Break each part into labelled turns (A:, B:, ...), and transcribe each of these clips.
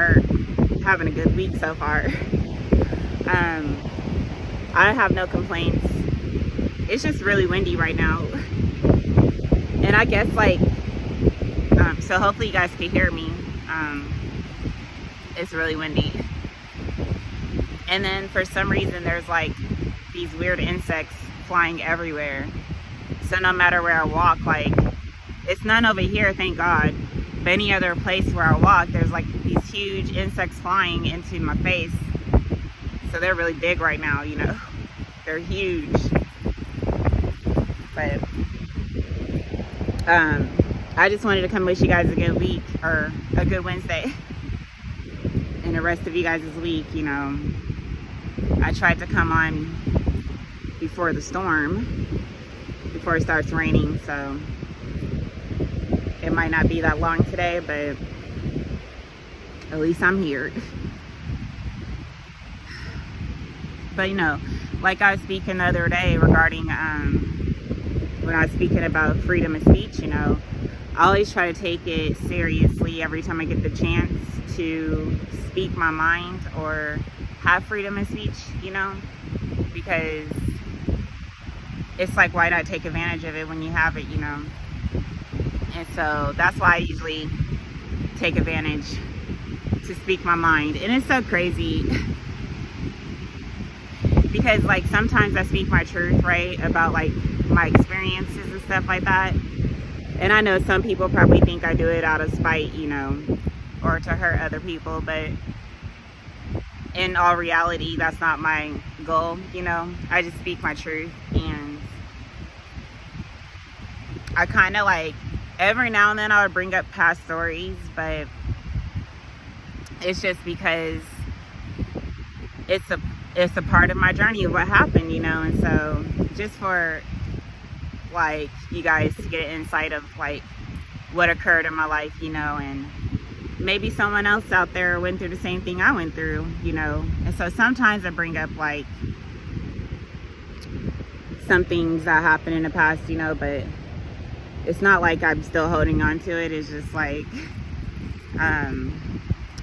A: are having a good week so far. I have no complaints. It's just really windy right now. And I guess like, so hopefully you guys can hear me. It's really windy. And then for some reason there's like these weird insects flying everywhere. So no matter where I walk, like, it's none over here, thank God. But any other place where I walk, there's like these huge insects flying into my face. So they're really big right now, you know. They're huge. But I just wanted to come wish you guys a good week, or a good Wednesday. And the rest of you guys' week, you know. I tried to come on before the storm, before it starts raining, so it might not be that long today, but at least I'm here. But you know, like I was speaking the other day regarding when I was speaking about freedom of speech, you know, I always try to take it seriously every time I get the chance to speak my mind or have freedom of speech, you know, because it's like, why not take advantage of it when you have it, you know? And so that's why I usually take advantage to speak my mind. And it's so crazy because like sometimes I speak my truth, right, about like my experiences and stuff like that. And I know some people probably think I do it out of spite, you know, or to hurt other people, but in all reality, that's not my goal, you know. I just speak my truth, and I kind of like, every now and then I would bring up past stories, but it's just because it's a part of my journey of what happened, you know. And so just for like you guys to get an insight of like what occurred in my life, you know, and maybe someone else out there went through the same thing I went through, you know. And so sometimes I bring up like some things that happened in the past, you know, but it's not like I'm still holding on to it. It's just like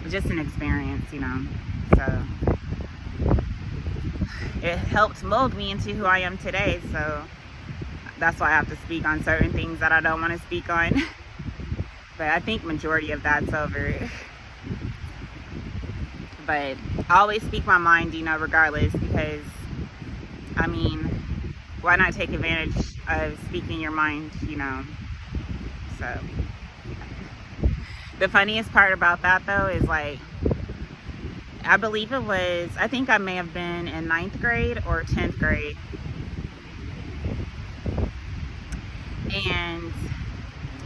A: just an experience, you know. So it helped mold me into who I am today. So that's why I have to speak on certain things that I don't want to speak on. But I think majority of that's over. But I always speak my mind, you know, regardless, because I mean, why not take advantage of speaking your mind, you know? So the funniest part about that though is like, I believe it was, I think I may have been in 9th grade or 10th grade. And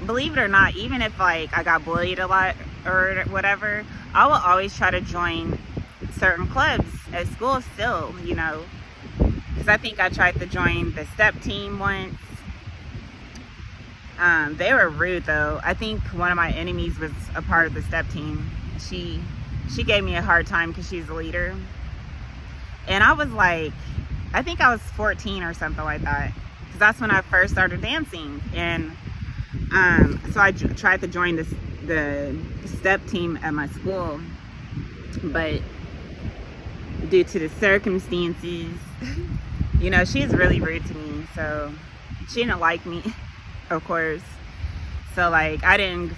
A: believe it or not, even if like I got bullied a lot or whatever, I will always try to join certain clubs at school still, you know. Because I think I tried to join the step team once. They were rude though. I think one of my enemies was a part of the step team. She gave me a hard time because she's the leader. And I was like, I think I was 14 or something like that. Because that's when I first started dancing. And so I tried to join the step team at my school. But due to the circumstances, you know, she's really rude to me. So she didn't like me, of course. So like I didn't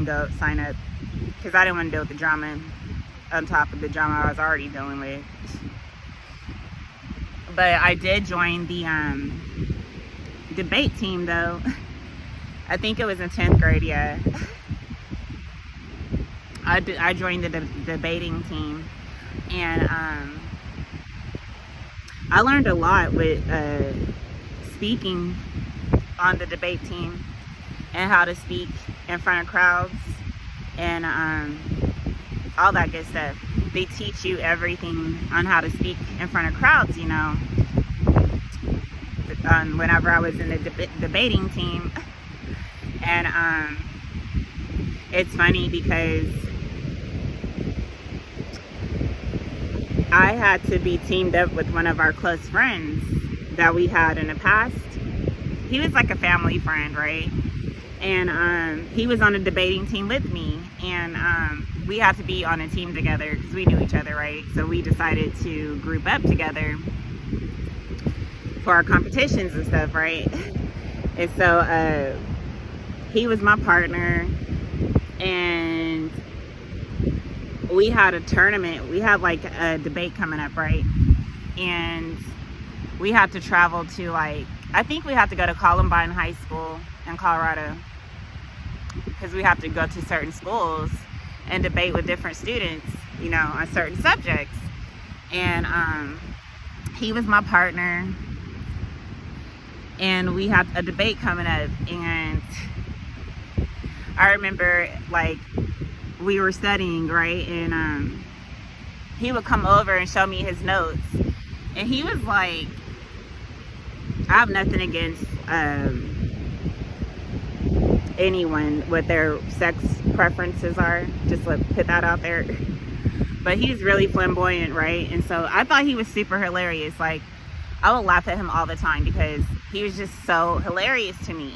A: go sign up because I didn't want to deal with the drama on top of the drama I was already dealing with. But I did join the debate team though. I think it was in 10th grade, yeah. I joined the debating team, and I learned a lot with speaking on the debate team and how to speak in front of crowds and all that good stuff. They teach you everything on how to speak in front of crowds, you know. Whenever I was in the debating team, and it's funny because I had to be teamed up with one of our close friends that we had in the past. He was like a family friend, right? And he was on a debating team with me, and we had to be on a team together because we knew each other, right? So we decided to group up together for our competitions and stuff, right? And so he was my partner, and we had a tournament. We had like a debate coming up, right? And we had to travel to, like, I think we had to go to Columbine High School in Colorado, because we have to go to certain schools and debate with different students, you know, on certain subjects. And he was my partner, and we had a debate coming up. And I remember, like, we were studying, right? And he would come over and show me his notes, and he was like, I have nothing against anyone, what their sex preferences are, just to put that out there. But he's really flamboyant, right? And so I thought he was super hilarious. Like, I would laugh at him all the time because he was just so hilarious to me.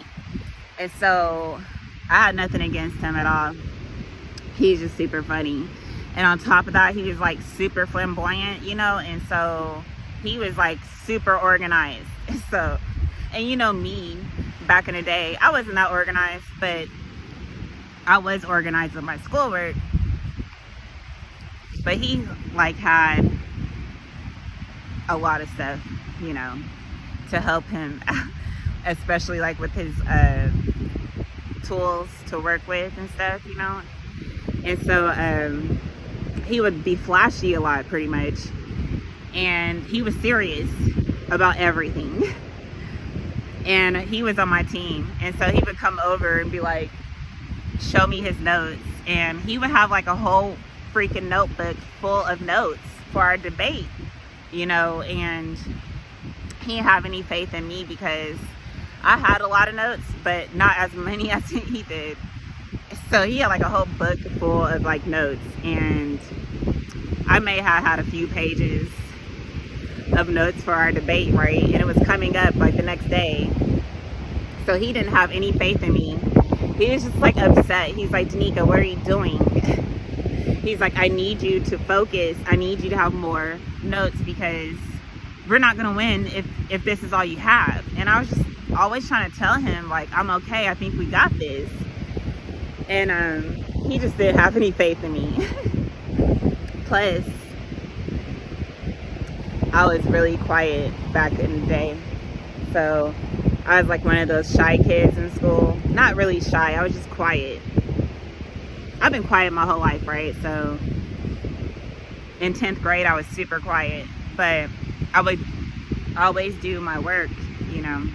A: And so I had nothing against him at all. He's just super funny. And on top of that, he was like super flamboyant, you know, and so he was like super organized. So, and you know me, back in the day, I wasn't that organized, but I was organized with my schoolwork. But he like had a lot of stuff, you know, to help him, especially like with his tools to work with and stuff, you know. And so he would be flashy a lot, pretty much, and he was serious about everything. And he was on my team, and so he would come over and be like, show me his notes, and he would have like a whole freaking notebook full of notes for our debate, you know. And he didn't have any faith in me because I had a lot of notes, but not as many as he did. So he had like a whole book full of like notes, and I may have had a few pages of notes for our debate, right? And it was coming up like the next day. So he didn't have any faith in me. He was just like upset. He's like, Danica, what are you doing? He's like, I need you to focus. I need you to have more notes because we're not gonna win if this is all you have. And I was just always trying to tell him, like, I'm okay, I think we got this. And he just didn't have any faith in me. Plus, I was really quiet back in the day. So I was like one of those shy kids in school. Not really shy, I was just quiet. I've been quiet my whole life, right? So in 10th grade, I was super quiet. But I would always do my work, you know.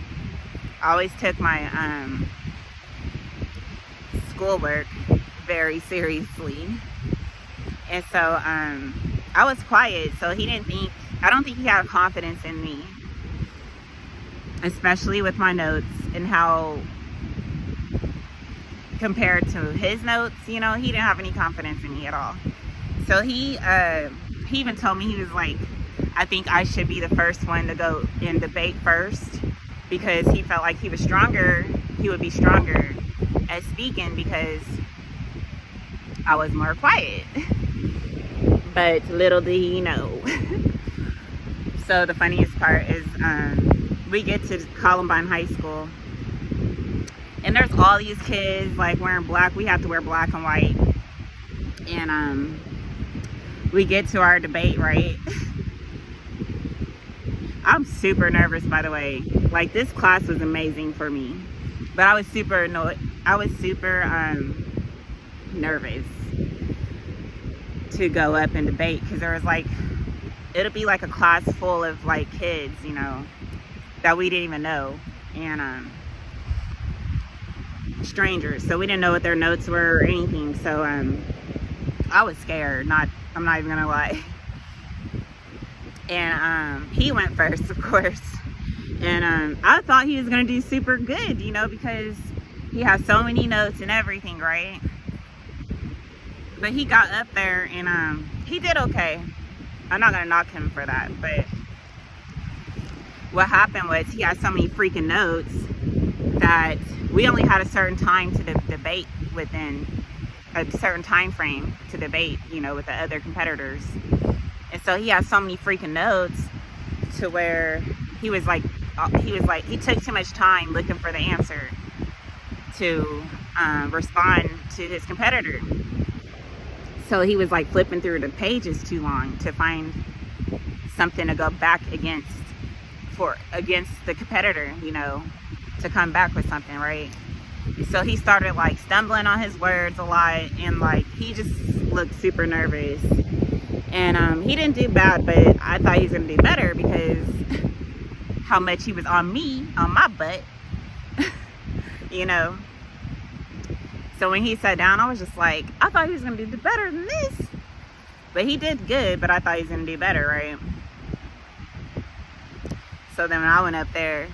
A: I always took my schoolwork very seriously. And so I was quiet, so I don't think he had confidence in me, especially with my notes and how compared to his notes, you know, he didn't have any confidence in me at all. So he even told me, he was like, I think I should be the first one to go in debate first because he felt like he was stronger, he would be stronger at speaking because I was more quiet. But little did he know. So the funniest part is we get to Columbine High School, and there's all these kids like wearing black. We have to wear black and white. And we get to our debate, right? I'm super nervous, by the way. Like, this class was amazing for me, but I was super nervous to go up and debate because there was like, it'll be like a class full of like kids, you know, that we didn't even know, and strangers, so we didn't know what their notes were or anything. So I was scared, I'm not even gonna lie. And he went first, of course, and I thought he was gonna do super good, you know, because he has so many notes and everything, right? But he got up there and he did okay. I'm not gonna knock him for that, but what happened was he had so many freaking notes that we only had a certain time to debate within. a certain time frame to debate, you know, with the other competitors. And so he has so many freaking notes to where he was like he took too much time looking for the answer to respond to his competitor. So he was like flipping through the pages too long to find something to go back against the competitor, you know, to come back with something, right? So he started like stumbling on his words a lot, and like he just looked super nervous. And he didn't do bad, but I thought he was gonna do better because how much he was on me, on my butt, you know. So when he sat down, I was just like, I thought he was gonna do better than this. But he did good, but I thought he was gonna do better, right? So then when I went up there,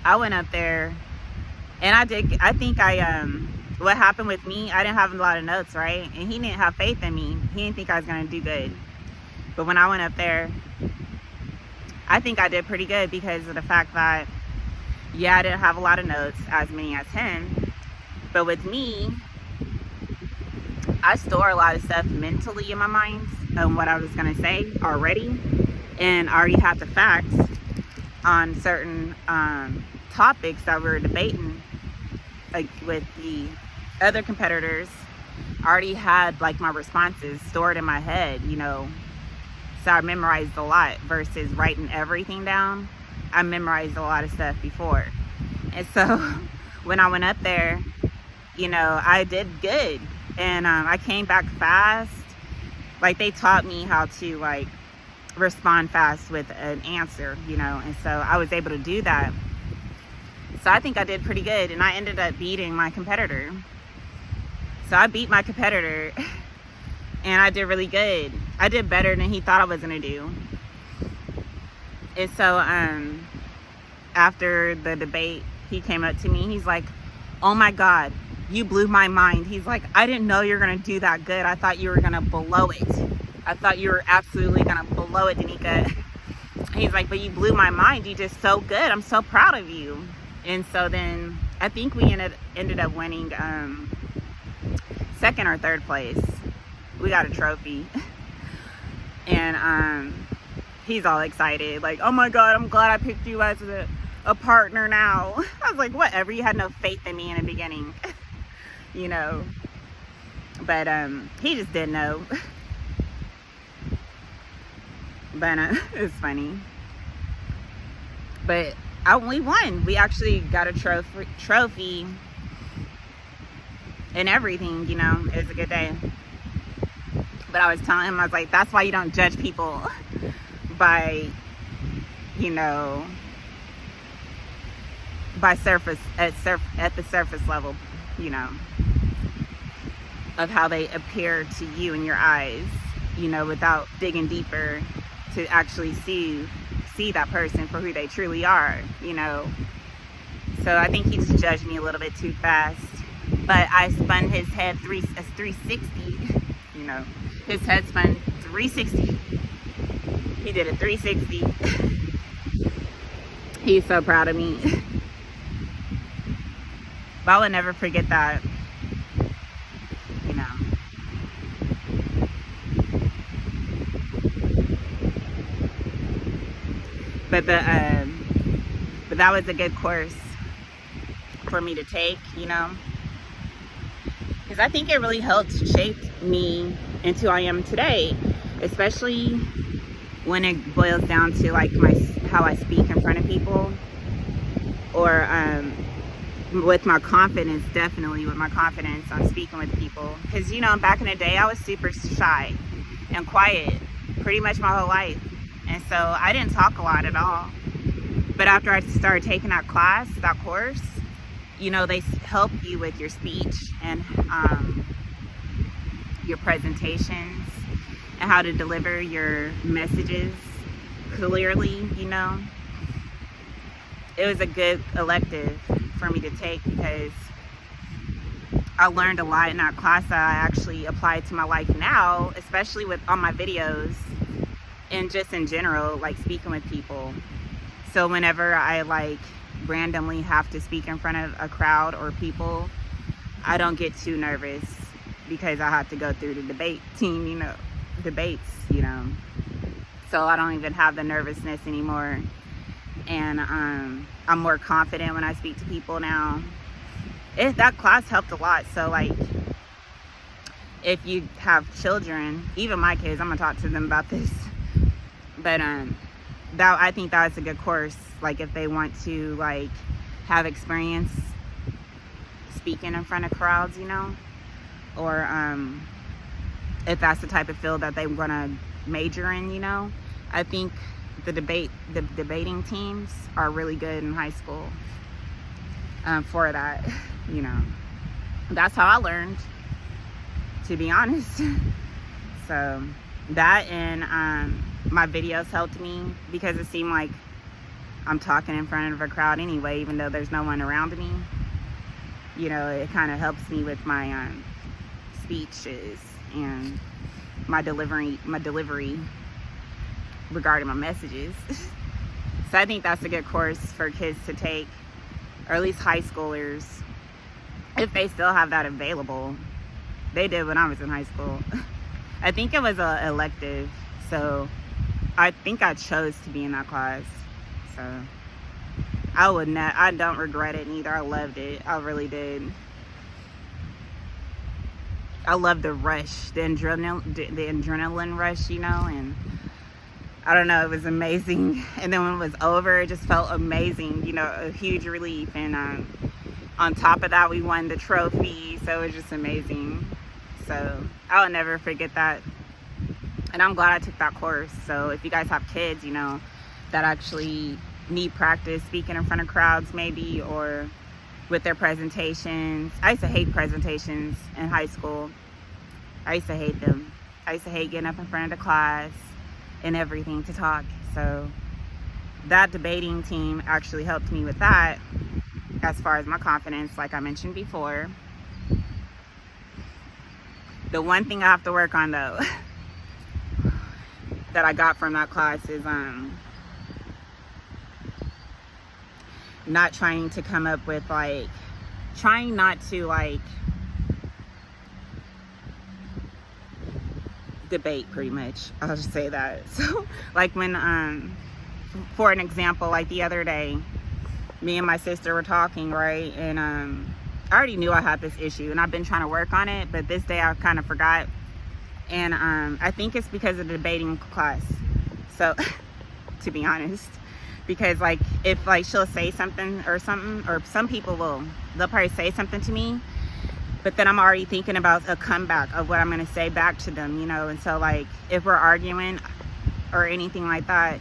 A: and what happened with me, I didn't have a lot of notes, right? And he didn't have faith in me. He didn't think I was gonna do good. But when I went up there, I think I did pretty good because of the fact that, yeah, I didn't have a lot of notes, as many as him. But with me, I store a lot of stuff mentally in my mind on what I was gonna say already. And I already had the facts on certain topics that we were debating, like with the other competitors. I already had like my responses stored in my head, you know. So I memorized a lot versus writing everything down. I memorized a lot of stuff before. And so when I went up there, you know, I did good. And I came back fast. Like they taught me how to like respond fast with an answer, you know. And so I was able to do that. So I think I did pretty good. And I ended up beating my competitor. So I beat my competitor and I did really good. I did better than he thought I was gonna do. And so after the debate, he came up to me. He's like, oh my God, you blew my mind. He's like, I didn't know you were gonna do that good. I thought you were gonna blow it. I thought you were absolutely gonna blow it, Danica. He's like, but you blew my mind. You did so good. I'm so proud of you. And so then I think we ended up winning second or third place. We got a trophy. And he's all excited, like, oh my God, I'm glad I picked you as a partner now. I was like, whatever, you had no faith in me in the beginning. You know. But he just didn't know. But it's funny. But we won. We actually got a trophy and everything, you know. It was a good day. But I was telling him, I was like, that's why you don't judge people by, you know, by at the surface level, you know, of how they appear to you in your eyes, you know, without digging deeper to actually see that person for who they truly are, you know. So I think he just judged me a little bit too fast. But I spun his head 360, you know. His head spun 360. He did a 360. He's so proud of me. But I will never forget that, you know. But that was a good course for me to take, you know. Because I think it really helped shape me into who I am today, especially when it boils down to like how I speak in front of people, or with my confidence, definitely with my confidence on speaking with people. Because, you know, back in the day, I was super shy and quiet pretty much my whole life. And so I didn't talk a lot at all. But after I started taking that course, you know, they help you with your speech and your presentations and how to deliver your messages clearly, you know. It was a good elective for me to take because I learned a lot in that class that I actually applied to my life now, especially on my videos and just in general, like speaking with people. So whenever I like randomly have to speak in front of a crowd or people, I don't get too nervous. because I had to go through the debate team, debates, so I don't even have the nervousness anymore. And I'm more confident when I speak to people now. That class helped a lot. So like, if you have children, even my kids, I'm gonna talk to them about this, but I think that's a good course, like if they want to like have experience speaking in front of crowds, or if that's the type of field that they want to major in, I think the debating teams are really good in high school for that. That's how I learned, to be honest. So that, and my videos helped me, because it seemed like I'm talking in front of a crowd anyway, even though there's no one around me. It kind of helps me with my speeches and my delivery regarding my messages. So I think that's a good course for kids to take, or at least high schoolers, if they still have that available. They did when I was in high school. I think it was an elective, so I think I chose to be in that class. So I don't regret it neither. I loved it. I really did. I loved the rush, the adrenaline rush, and I don't know, it was amazing. And then when it was over, it just felt amazing, a huge relief. And on top of that, we won the trophy, so it was just amazing. So I'll never forget that. And I'm glad I took that course. So if you guys have kids, that actually need practice speaking in front of crowds maybe, or with their presentations. I used to hate presentations in high school. I used to hate them. I used to hate getting up in front of the class and everything to talk. So that debating team actually helped me with that, as far as my confidence, like I mentioned before. The one thing I have to work on though that I got from that class is not trying to come up with trying not to debate, pretty much. I'll just say that. So like when for an example, like the other day, me and my sister were talking, right? And I already knew I had this issue and I've been trying to work on it, but this day I kind of forgot. And I think it's because of the debating class. So to be honest, because if she'll say something, or some people they'll probably say something to me, but then I'm already thinking about a comeback of what I'm going to say back to them, and so if we're arguing or anything like that,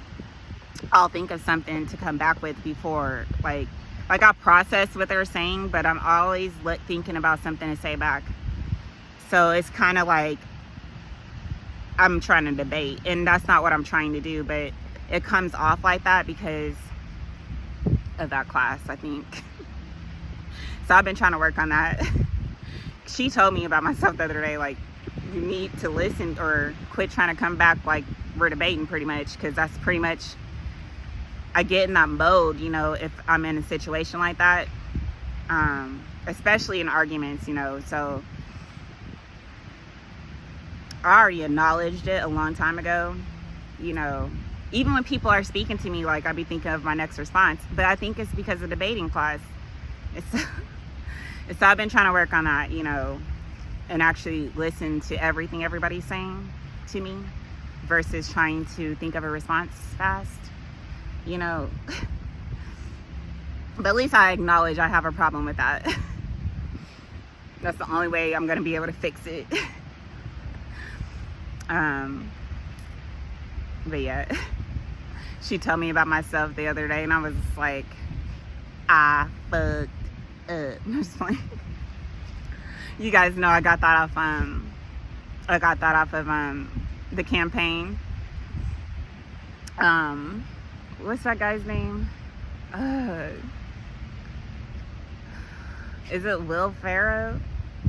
A: I'll think of something to come back with before, I process what they're saying, but I'm always thinking about something to say back. So it's kind of like I'm trying to debate, and that's not what I'm trying to do, but it comes off like that because of that class, I think. So I've been trying to work on that. She told me about myself the other day, you need to listen or quit trying to come back like we're debating, pretty much, because that's pretty much, I get in that mode, if I'm in a situation like that, especially in arguments, so I already acknowledged it a long time ago, even when people are speaking to me, I'd be thinking of my next response, but I think it's because of debating class. So I've been trying to work on that, and actually listen to everything everybody's saying to me versus trying to think of a response fast, but at least I acknowledge I have a problem with that. That's the only way I'm going to be able to fix it. But yeah, she told me about myself the other day and I was like, I fucked up. I'm just like, you guys know I got that off of the campaign. What's that guy's name? Is it Will Ferrell?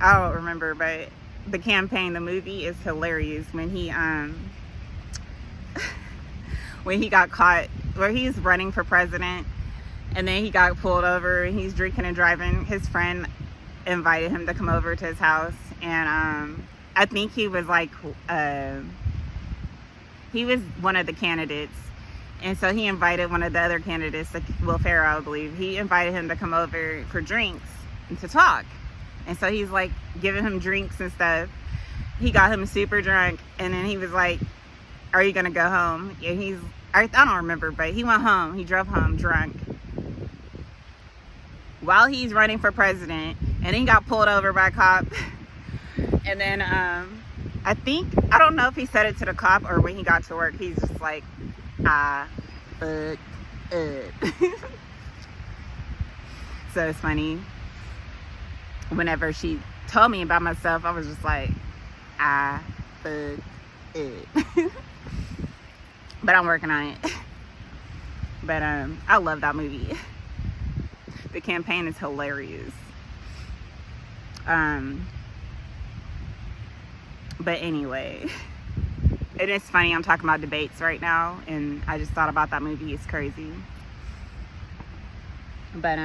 A: I don't remember, but the campaign, the movie is hilarious when he got caught, where he's running for president, and then he got pulled over and he's drinking and driving. His friend invited him to come over to his house, and I think he was like he was one of the candidates, and so he invited one of the other candidates, like Will Ferrell, I believe. He invited him to come over for drinks and to talk, and so he's like giving him drinks and stuff. He got him super drunk, and then he was like, "Are you gonna go home?" And I don't remember, but he went home. He drove home drunk while he's running for president, and he got pulled over by a cop. And then I don't know if he said it to the cop or when he got to work, he's just like, fuck up. So it's funny. Whenever she told me about myself, I was just like, fuck up. But I'm working on it. But I love that movie. The campaign is hilarious. But anyway, it is funny. I'm talking about debates right now, and I just thought about that movie. It's crazy. But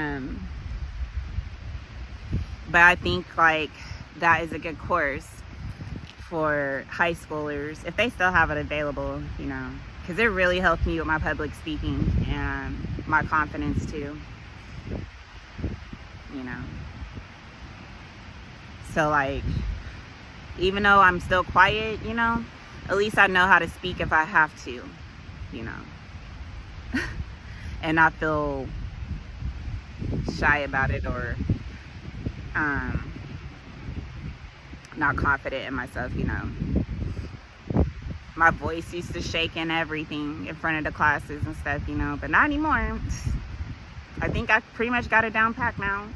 A: I think like that is a good course for high schoolers if they still have it available, you know, because it really helped me with my public speaking and my confidence too, you know. So like, even though I'm still quiet, you know, at least I know how to speak if I have to, you know, and not feel shy about it or not confident in myself, you know. My voice used to shake and everything in front of the classes and stuff, you know, but not anymore. I think I pretty much got it down packed now.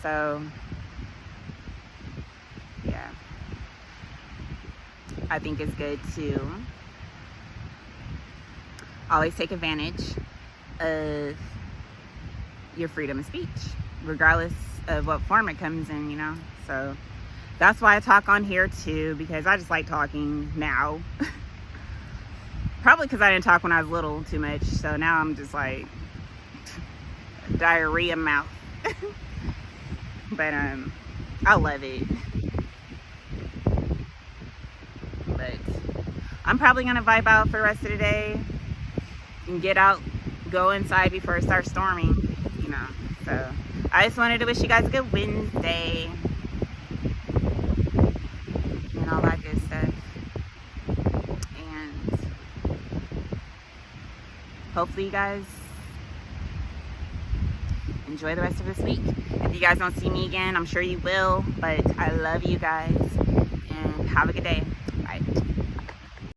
A: So yeah, I think it's good to always take advantage of your freedom of speech, regardless of what form it comes in, you know. So that's why I talk on here too, because I just like talking now. Probably because I didn't talk when I was little too much, so now I'm just like diarrhea mouth. But I love it. But I'm probably gonna vibe out for the rest of the day and get out, go inside before it starts storming, you know. So I just wanted to wish you guys a good Wednesday and all that good stuff, and hopefully you guys enjoy the rest of this week. If you guys don't see me again, I'm sure you will, but I love you guys, and have a good day.